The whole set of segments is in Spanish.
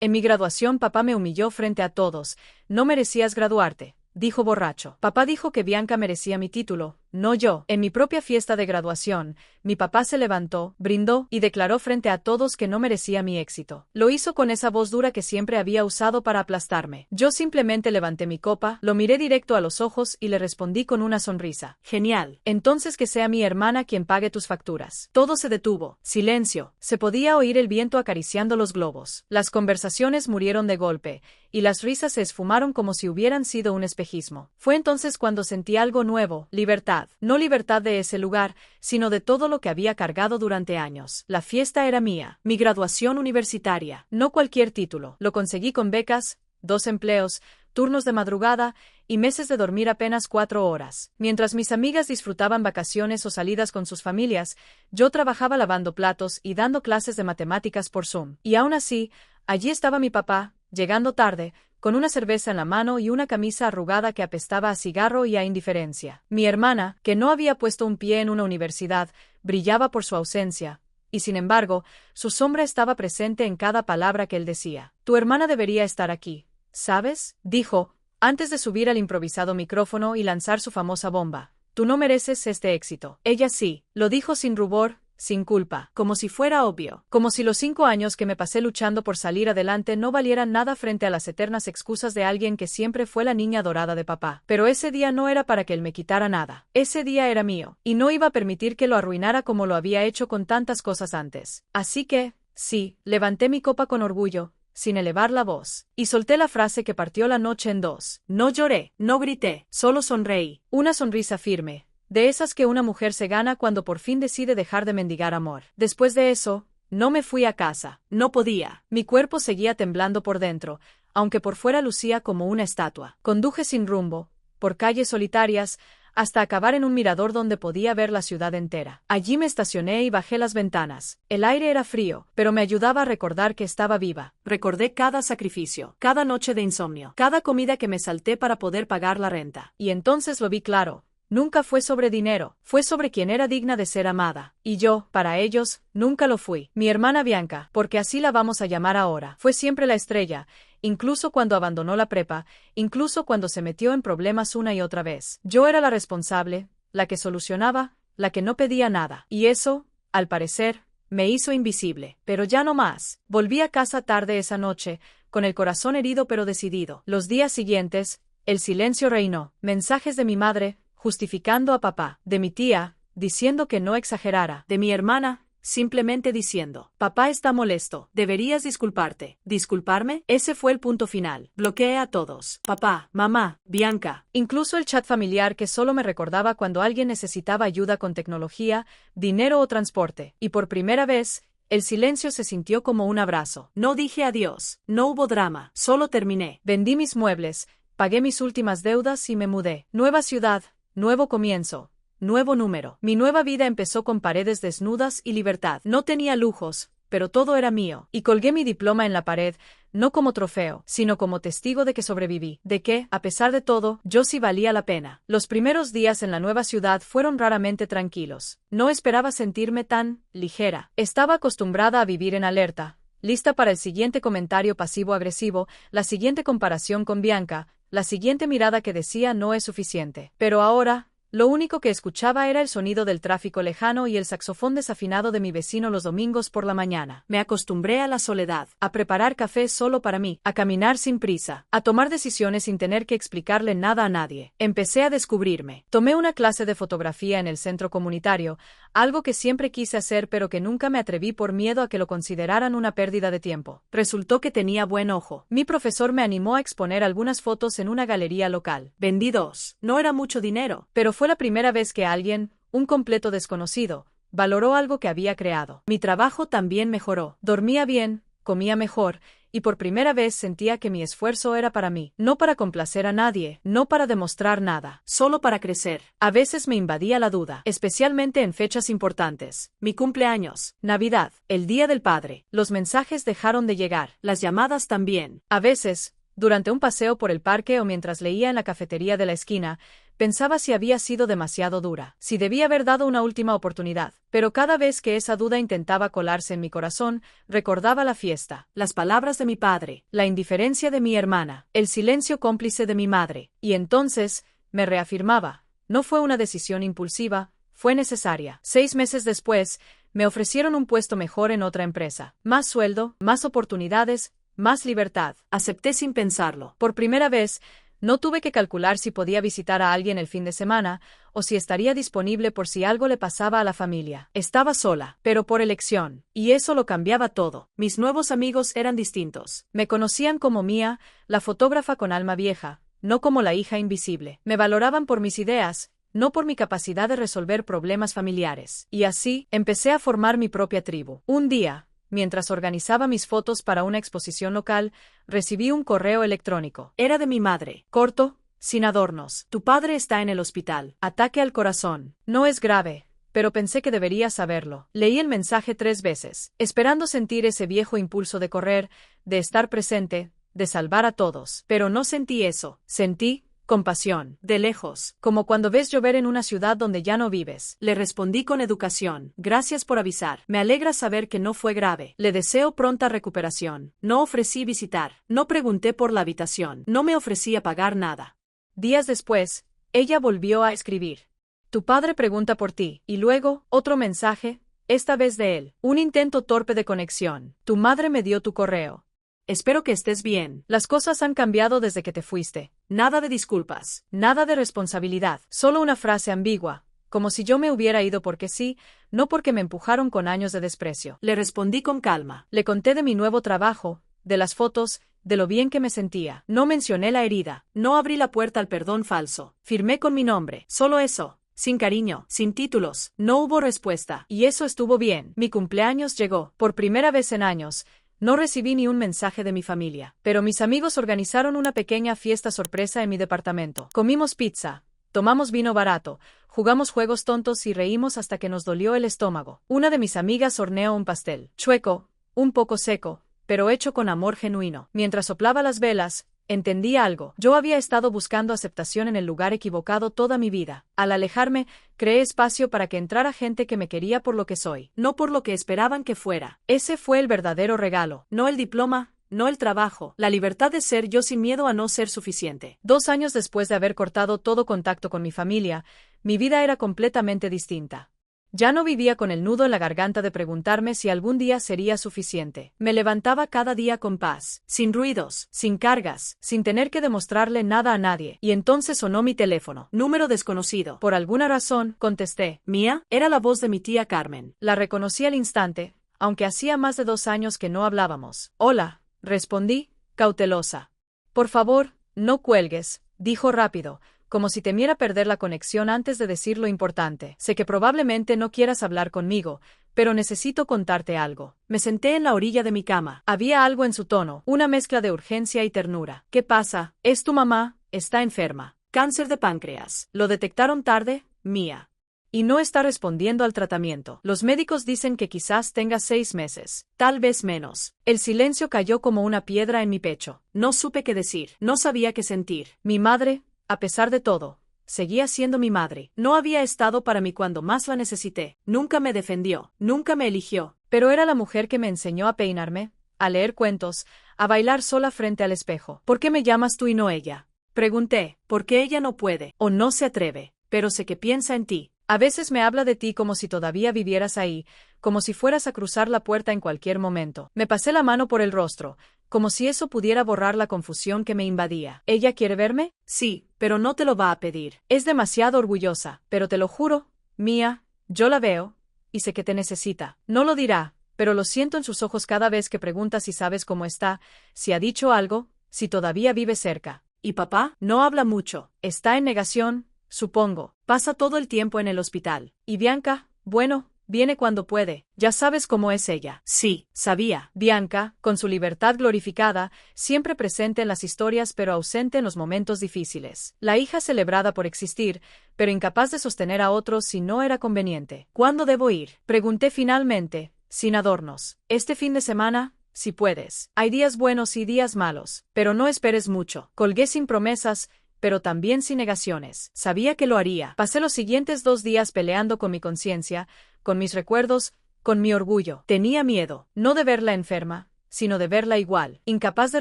En mi graduación papá me humilló frente a todos. No merecías graduarte, dijo borracho. Papá dijo que Bianca merecía mi título, no yo. En mi propia fiesta de graduación, mi papá se levantó, brindó y declaró frente a todos que no merecía mi éxito. Lo hizo con esa voz dura que siempre había usado para aplastarme. Yo simplemente levanté mi copa, lo miré directo a los ojos y le respondí con una sonrisa. Genial. Entonces que sea mi hermana quien pague tus facturas. Todo se detuvo. Silencio. Se podía oír el viento acariciando los globos. Las conversaciones murieron de golpe, y las risas se esfumaron como si hubieran sido un espejismo. Fue entonces cuando sentí algo nuevo, libertad. No libertad de ese lugar, sino de todo lo que había cargado durante años. La fiesta era mía, mi graduación universitaria, no cualquier título. Lo conseguí con becas, 2 empleos, turnos de madrugada y meses de dormir apenas 4 horas. Mientras mis amigas disfrutaban vacaciones o salidas con sus familias, yo trabajaba lavando platos y dando clases de matemáticas por Zoom. Y aún así, allí estaba mi papá, llegando tarde, con una cerveza en la mano y una camisa arrugada que apestaba a cigarro y a indiferencia. Mi hermana, que no había puesto un pie en una universidad, brillaba por su ausencia, y sin embargo, su sombra estaba presente en cada palabra que él decía. Tu hermana debería estar aquí, ¿sabes? Dijo, antes de subir al improvisado micrófono y lanzar su famosa bomba. Tú no mereces este éxito. Ella sí, lo dijo sin rubor, sin culpa, como si fuera obvio, como si los 5 años que me pasé luchando por salir adelante no valieran nada frente a las eternas excusas de alguien que siempre fue la niña dorada de papá. Pero ese día no era para que él me quitara nada. Ese día era mío, y no iba a permitir que lo arruinara como lo había hecho con tantas cosas antes. Así que, sí, levanté mi copa con orgullo, sin elevar la voz, y solté la frase que partió la noche en 2. No lloré, no grité, solo sonreí. Una sonrisa firme, de esas que una mujer se gana cuando por fin decide dejar de mendigar amor. Después de eso, no me fui a casa. No podía. Mi cuerpo seguía temblando por dentro, aunque por fuera lucía como una estatua. Conduje sin rumbo, por calles solitarias, hasta acabar en un mirador donde podía ver la ciudad entera. Allí me estacioné y bajé las ventanas. El aire era frío, pero me ayudaba a recordar que estaba viva. Recordé cada sacrificio, cada noche de insomnio, cada comida que me salté para poder pagar la renta. Y entonces lo vi claro. Nunca fue sobre dinero, fue sobre quien era digna de ser amada. Y yo, para ellos, nunca lo fui. Mi hermana Bianca, porque así la vamos a llamar ahora, fue siempre la estrella, incluso cuando abandonó la prepa, incluso cuando se metió en problemas una y otra vez. Yo era la responsable, la que solucionaba, la que no pedía nada. Y eso, al parecer, me hizo invisible. Pero ya no más. Volví a casa tarde esa noche, con el corazón herido pero decidido. Los días siguientes, el silencio reinó. Mensajes de mi madre, justificando a papá, de mi tía, diciendo que no exagerara, de mi hermana, simplemente diciendo, papá está molesto, deberías disculparte. ¿Disculparme? Ese fue el punto final. Bloqueé a todos. Papá, mamá, Bianca, incluso el chat familiar que solo me recordaba cuando alguien necesitaba ayuda con tecnología, dinero o transporte. Y por primera vez, el silencio se sintió como un abrazo. No dije adiós, no hubo drama, solo terminé. Vendí mis muebles, pagué mis últimas deudas y me mudé. Nueva ciudad. Nuevo comienzo, nuevo número. Mi nueva vida empezó con paredes desnudas y libertad. No tenía lujos, pero todo era mío. Y colgué mi diploma en la pared, no como trofeo, sino como testigo de que sobreviví, de que, a pesar de todo, yo sí valía la pena. Los primeros días en la nueva ciudad fueron raramente tranquilos. No esperaba sentirme tan ligera. Estaba acostumbrada a vivir en alerta, lista para el siguiente comentario pasivo-agresivo, la siguiente comparación con Bianca, la siguiente mirada que decía no es suficiente. Pero ahora, lo único que escuchaba era el sonido del tráfico lejano y el saxofón desafinado de mi vecino los domingos por la mañana. Me acostumbré a la soledad, a preparar café solo para mí, a caminar sin prisa, a tomar decisiones sin tener que explicarle nada a nadie. Empecé a descubrirme. Tomé una clase de fotografía en el centro comunitario, algo que siempre quise hacer pero que nunca me atreví por miedo a que lo consideraran una pérdida de tiempo. Resultó que tenía buen ojo. Mi profesor me animó a exponer algunas fotos en una galería local. Vendí 2. No era mucho dinero, pero fue la primera vez que alguien, un completo desconocido, valoró algo que había creado. Mi trabajo también mejoró. Dormía bien, comía mejor, y por primera vez sentía que mi esfuerzo era para mí, no para complacer a nadie, no para demostrar nada, solo para crecer. A veces me invadía la duda, especialmente en fechas importantes. Mi cumpleaños, Navidad, el Día del Padre. Los mensajes dejaron de llegar, las llamadas también. A veces, Durante un paseo por el parque o mientras leía en la cafetería de la esquina, pensaba si había sido demasiado dura, si debía haber dado una última oportunidad. Pero cada vez que esa duda intentaba colarse en mi corazón, recordaba la fiesta, las palabras de mi padre, la indiferencia de mi hermana, el silencio cómplice de mi madre. Y entonces, me reafirmaba, no fue una decisión impulsiva, fue necesaria. 6 meses después, me ofrecieron un puesto mejor en otra empresa. Más sueldo, más oportunidades, más libertad. Acepté sin pensarlo. Por primera vez, no tuve que calcular si podía visitar a alguien el fin de semana, o si estaría disponible por si algo le pasaba a la familia. Estaba sola, pero por elección. Y eso lo cambiaba todo. Mis nuevos amigos eran distintos. Me conocían como Mía, la fotógrafa con alma vieja, no como la hija invisible. Me valoraban por mis ideas, no por mi capacidad de resolver problemas familiares. Y así, empecé a formar mi propia tribu. Un día, mientras organizaba mis fotos para una exposición local, recibí un correo electrónico. Era de mi madre. Corto, sin adornos. Tu padre está en el hospital. Ataque al corazón. No es grave, pero pensé que debería saberlo. Leí el mensaje 3 veces, esperando sentir ese viejo impulso de correr, de estar presente, de salvar a todos. Pero no sentí eso. Sentí compasión, de lejos, como cuando ves llover en una ciudad donde ya no vives. Le respondí con educación. Gracias por avisar. Me alegra saber que no fue grave. Le deseo pronta recuperación. No ofrecí visitar. No pregunté por la habitación. No me ofrecí a pagar nada. Días después, ella volvió a escribir. Tu padre pregunta por ti. Y luego, otro mensaje, esta vez de él. Un intento torpe de conexión. Tu madre me dio tu correo. Espero que estés bien. Las cosas han cambiado desde que te fuiste. Nada de disculpas, nada de responsabilidad, solo una frase ambigua, como si yo me hubiera ido porque sí, no porque me empujaron con años de desprecio. Le respondí con calma. Le conté de mi nuevo trabajo, de las fotos, de lo bien que me sentía. No mencioné la herida, no abrí la puerta al perdón falso. Firmé con mi nombre, solo eso. Sin cariño, sin títulos. No hubo respuesta, y eso estuvo bien. Mi cumpleaños llegó, por primera vez en años. No recibí ni un mensaje de mi familia, pero mis amigos organizaron una pequeña fiesta sorpresa en mi departamento. Comimos pizza, tomamos vino barato, jugamos juegos tontos y reímos hasta que nos dolió el estómago. Una de mis amigas horneó un pastel, chueco, un poco seco, pero hecho con amor genuino. Mientras soplaba las velas, entendí algo. Yo había estado buscando aceptación en el lugar equivocado toda mi vida. Al alejarme, creé espacio para que entrara gente que me quería por lo que soy, no por lo que esperaban que fuera. Ese fue el verdadero regalo, no el diploma, no el trabajo, la libertad de ser yo sin miedo a no ser suficiente. 2 años después de haber cortado todo contacto con mi familia, mi vida era completamente distinta. Ya no vivía con el nudo en la garganta de preguntarme si algún día sería suficiente. Me levantaba cada día con paz, sin ruidos, sin cargas, sin tener que demostrarle nada a nadie. Y entonces sonó mi teléfono. Número desconocido. Por alguna razón, contesté. ¿Mía? Era la voz de mi tía Carmen. La reconocí al instante, aunque hacía más de 2 años que no hablábamos. Hola, respondí, cautelosa. Por favor, no cuelgues, dijo rápido, como si temiera perder la conexión antes de decir lo importante. Sé que probablemente no quieras hablar conmigo, pero necesito contarte algo. Me senté en la orilla de mi cama. Había algo en su tono, una mezcla de urgencia y ternura. ¿Qué pasa? ¿Es tu mamá? Está enferma. Cáncer de páncreas. ¿Lo detectaron tarde? Mía. Y no está respondiendo al tratamiento. Los médicos dicen que quizás tenga 6 meses, tal vez menos. El silencio cayó como una piedra en mi pecho. No supe qué decir, no sabía qué sentir. Mi madre, a pesar de todo, seguía siendo mi madre. No había estado para mí cuando más la necesité. Nunca me defendió, nunca me eligió. Pero era la mujer que me enseñó a peinarme, a leer cuentos, a bailar sola frente al espejo. ¿Por qué me llamas tú y no ella? Pregunté. Porque ella no puede, o no se atreve, pero sé que piensa en ti. A veces me habla de ti como si todavía vivieras ahí, como si fueras a cruzar la puerta en cualquier momento. Me pasé la mano por el rostro, como si eso pudiera borrar la confusión que me invadía. ¿Ella quiere verme? Sí, pero no te lo va a pedir. Es demasiado orgullosa, pero te lo juro, Mía, yo la veo, y sé que te necesita. No lo dirá, pero lo siento en sus ojos cada vez que pregunta si sabes cómo está, si ha dicho algo, si todavía vive cerca. ¿Y papá? No habla mucho. Está en negación, supongo. Pasa todo el tiempo en el hospital. ¿Y Bianca? Bueno, viene cuando puede. Ya sabes cómo es ella. Sí, sabía. Bianca, con su libertad glorificada, siempre presente en las historias pero ausente en los momentos difíciles. La hija celebrada por existir, pero incapaz de sostener a otros si no era conveniente. ¿Cuándo debo ir? Pregunté finalmente, sin adornos. Este fin de semana, si puedes. Hay días buenos y días malos, pero no esperes mucho. Colgué sin promesas, pero también sin negaciones. Sabía que lo haría. Pasé los siguientes 2 días peleando con mi conciencia, con mis recuerdos, con mi orgullo. Tenía miedo, no de verla enferma, sino de verla igual, incapaz de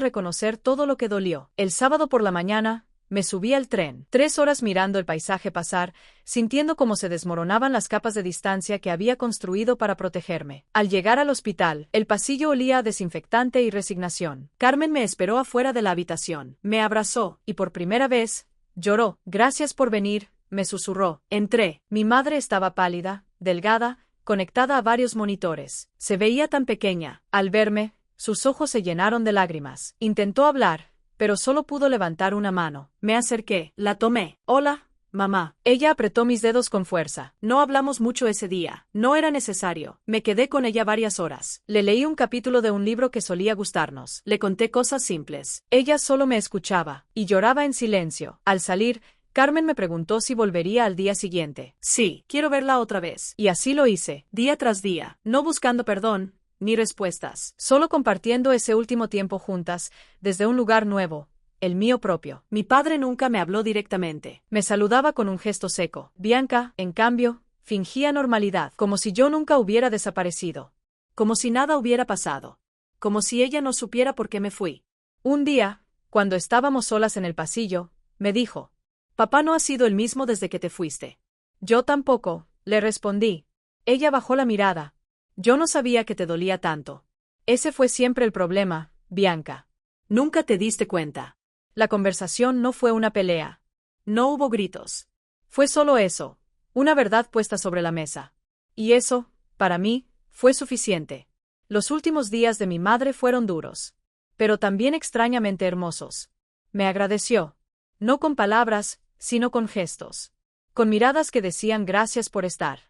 reconocer todo lo que dolió. El sábado por la mañana, me subí al tren, 3 horas mirando el paisaje pasar, sintiendo cómo se desmoronaban las capas de distancia que había construido para protegerme. Al llegar al hospital, el pasillo olía a desinfectante y resignación. Carmen me esperó afuera de la habitación. Me abrazó, y por primera vez, lloró. Gracias por venir, me susurró. Entré. Mi madre estaba pálida, delgada, conectada a varios monitores. Se veía tan pequeña. Al verme, sus ojos se llenaron de lágrimas. Intentó hablar, pero solo pudo levantar una mano. Me acerqué, la tomé. Hola, mamá. Ella apretó mis dedos con fuerza. No hablamos mucho ese día. No era necesario. Me quedé con ella varias horas. Le leí un capítulo de un libro que solía gustarnos. Le conté cosas simples. Ella solo me escuchaba, y lloraba en silencio. Al salir, Carmen me preguntó si volvería al día siguiente. Sí, quiero verla otra vez. Y así lo hice, día tras día, no buscando perdón ni respuestas, solo compartiendo ese último tiempo juntas, desde un lugar nuevo, el mío propio. Mi padre nunca me habló directamente. Me saludaba con un gesto seco. Bianca, en cambio, fingía normalidad, como si yo nunca hubiera desaparecido, como si nada hubiera pasado, como si ella no supiera por qué me fui. Un día, cuando estábamos solas en el pasillo, me dijo: «Papá no ha sido el mismo desde que te fuiste». Yo tampoco, le respondí. Ella bajó la mirada. Yo no sabía que te dolía tanto. Ese fue siempre el problema, Bianca. Nunca te diste cuenta. La conversación no fue una pelea. No hubo gritos. Fue solo eso, una verdad puesta sobre la mesa. Y eso, para mí, fue suficiente. Los últimos días de mi madre fueron duros, pero también extrañamente hermosos. Me agradeció, no con palabras, sino con gestos, con miradas que decían gracias por estar.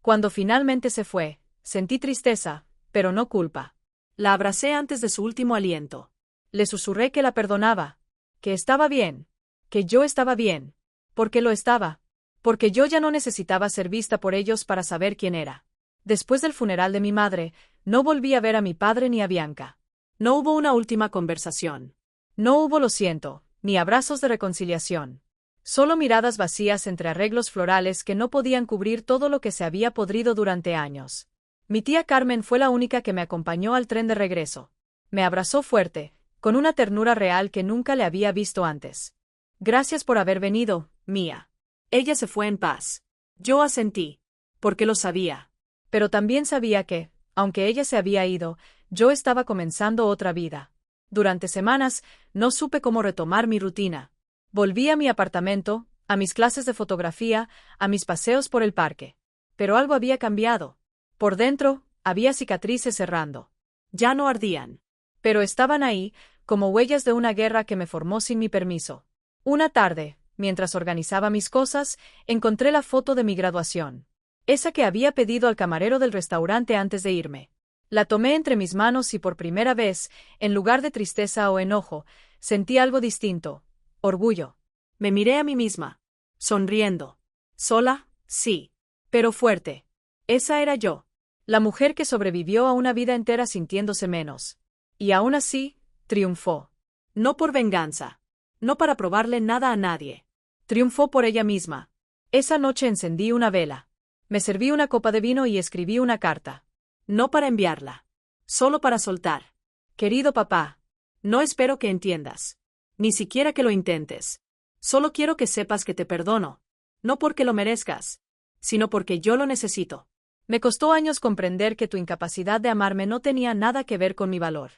Cuando finalmente se fue, sentí tristeza, pero no culpa. La abracé antes de su último aliento. Le susurré que la perdonaba, que estaba bien, que yo estaba bien, porque lo estaba, porque yo ya no necesitaba ser vista por ellos para saber quién era. Después del funeral de mi madre, no volví a ver a mi padre ni a Bianca. No hubo una última conversación. No hubo lo siento, ni abrazos de reconciliación. Solo miradas vacías entre arreglos florales que no podían cubrir todo lo que se había podrido durante años. Mi tía Carmen fue la única que me acompañó al tren de regreso. Me abrazó fuerte, con una ternura real que nunca le había visto antes. Gracias por haber venido, Mía. Ella se fue en paz. Yo asentí, porque lo sabía. Pero también sabía que, aunque ella se había ido, yo estaba comenzando otra vida. Durante semanas, no supe cómo retomar mi rutina. Volví a mi apartamento, a mis clases de fotografía, a mis paseos por el parque. Pero algo había cambiado. Por dentro, había cicatrices cerrando. Ya no ardían. Pero estaban ahí, como huellas de una guerra que me formó sin mi permiso. Una tarde, mientras organizaba mis cosas, encontré la foto de mi graduación. Esa que había pedido al camarero del restaurante antes de irme. La tomé entre mis manos y por primera vez, en lugar de tristeza o enojo, sentí algo distinto. Orgullo. Me miré a mí misma. Sonriendo. Sola, sí. Pero fuerte. Esa era yo. La mujer que sobrevivió a una vida entera sintiéndose menos. Y aún así, triunfó. No por venganza. No para probarle nada a nadie. Triunfó por ella misma. Esa noche encendí una vela. Me serví una copa de vino y escribí una carta. No para enviarla. Solo para soltar. Querido papá, no espero que entiendas. Ni siquiera que lo intentes. Solo quiero que sepas que te perdono. No porque lo merezcas, sino porque yo lo necesito. Me costó años comprender que tu incapacidad de amarme no tenía nada que ver con mi valor.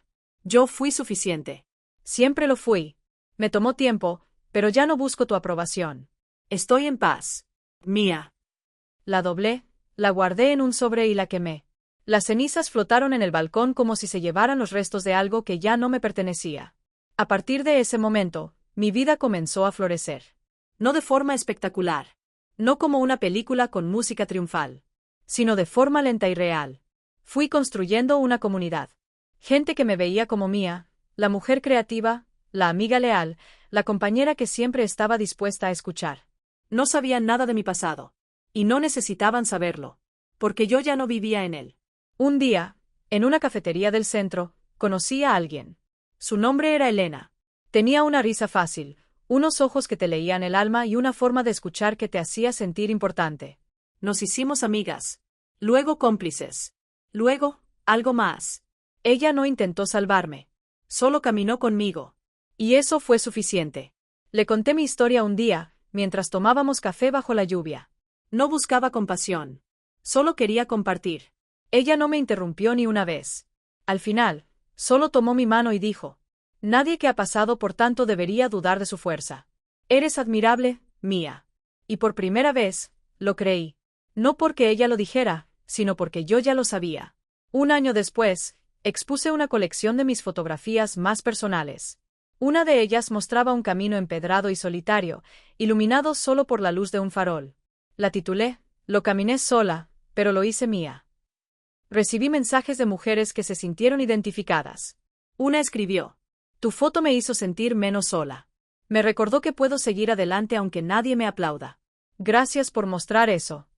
Yo fui suficiente. Siempre lo fui. Me tomó tiempo, pero ya no busco tu aprobación. Estoy en paz. Mía. La doblé, la guardé en un sobre y la quemé. Las cenizas flotaron en el balcón como si se llevaran los restos de algo que ya no me pertenecía. A partir de ese momento, mi vida comenzó a florecer. No de forma espectacular. No como una película con música triunfal, sino de forma lenta y real. Fui construyendo una comunidad. Gente que me veía como Mía, la mujer creativa, la amiga leal, la compañera que siempre estaba dispuesta a escuchar. No sabían nada de mi pasado. Y no necesitaban saberlo. Porque yo ya no vivía en él. Un día, En una cafetería del centro, conocí a alguien. Su nombre era Elena. Tenía una risa fácil, unos ojos que te leían el alma y una forma de escuchar que te hacía sentir importante. Nos hicimos amigas. Luego cómplices. Luego, algo más. Ella no intentó salvarme. Solo caminó conmigo. Y eso fue suficiente. Le conté mi historia un día, mientras tomábamos café bajo la lluvia. No buscaba compasión. Solo quería compartir. Ella no me interrumpió ni una vez. Al final, solo tomó mi mano y dijo: nadie que ha pasado por tanto debería dudar de su fuerza. Eres admirable, Mía. Y por primera vez, lo creí. No porque ella lo dijera, sino porque yo ya lo sabía. Un año después, expuse una colección de mis fotografías más personales. Una de ellas mostraba un camino empedrado y solitario, iluminado solo por la luz de un farol. La titulé: Lo caminé sola, pero lo hice mía. Recibí mensajes de mujeres que se sintieron identificadas. Una escribió: tu foto me hizo sentir menos sola. Me recordó que puedo seguir adelante aunque nadie me aplauda. Gracias por mostrar eso.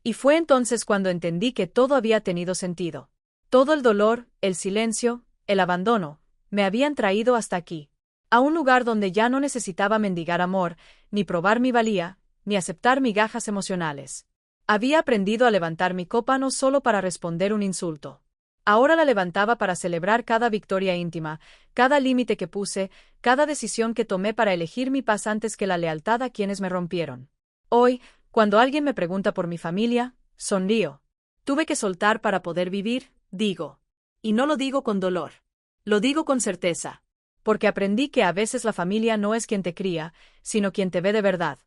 Y fue entonces cuando entendí que todo había tenido sentido. Todo el dolor, el silencio, el abandono, me habían traído hasta aquí. A un lugar donde ya no necesitaba mendigar amor, ni probar mi valía, ni aceptar migajas emocionales. Había aprendido a levantar mi copa no solo para responder un insulto. Ahora la levantaba para celebrar cada victoria íntima, cada límite que puse, cada decisión que tomé para elegir mi paz antes que la lealtad a quienes me rompieron. Hoy, cuando alguien me pregunta por mi familia, sonrío. Tuve que soltar para poder vivir, digo. Y no lo digo con dolor. Lo digo con certeza. Porque aprendí que a veces la familia no es quien te cría, sino quien te ve de verdad.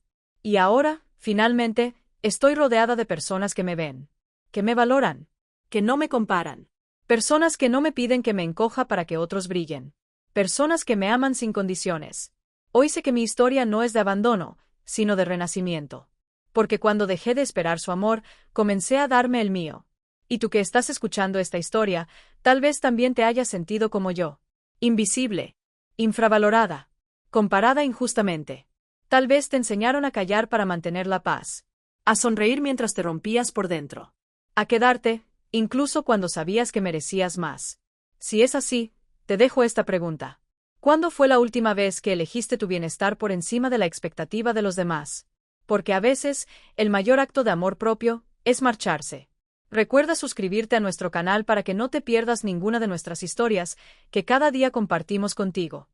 Y ahora, finalmente, estoy rodeada de personas que me ven. Que me valoran. Que no me comparan. Personas que no me piden que me encoja para que otros brillen. Personas que me aman sin condiciones. Hoy sé que mi historia no es de abandono, sino de renacimiento. Porque cuando dejé de esperar su amor, comencé a darme el mío. Y tú que estás escuchando esta historia, tal vez también te hayas sentido como yo. Invisible. Infravalorada. Comparada injustamente. Tal vez te enseñaron a callar para mantener la paz. A sonreír mientras te rompías por dentro. A quedarte, incluso cuando sabías que merecías más. Si es así, te dejo esta pregunta. ¿Cuándo fue la última vez que elegiste tu bienestar por encima de la expectativa de los demás? Porque a veces, el mayor acto de amor propio es marcharse. Recuerda suscribirte a nuestro canal para que no te pierdas ninguna de nuestras historias que cada día compartimos contigo.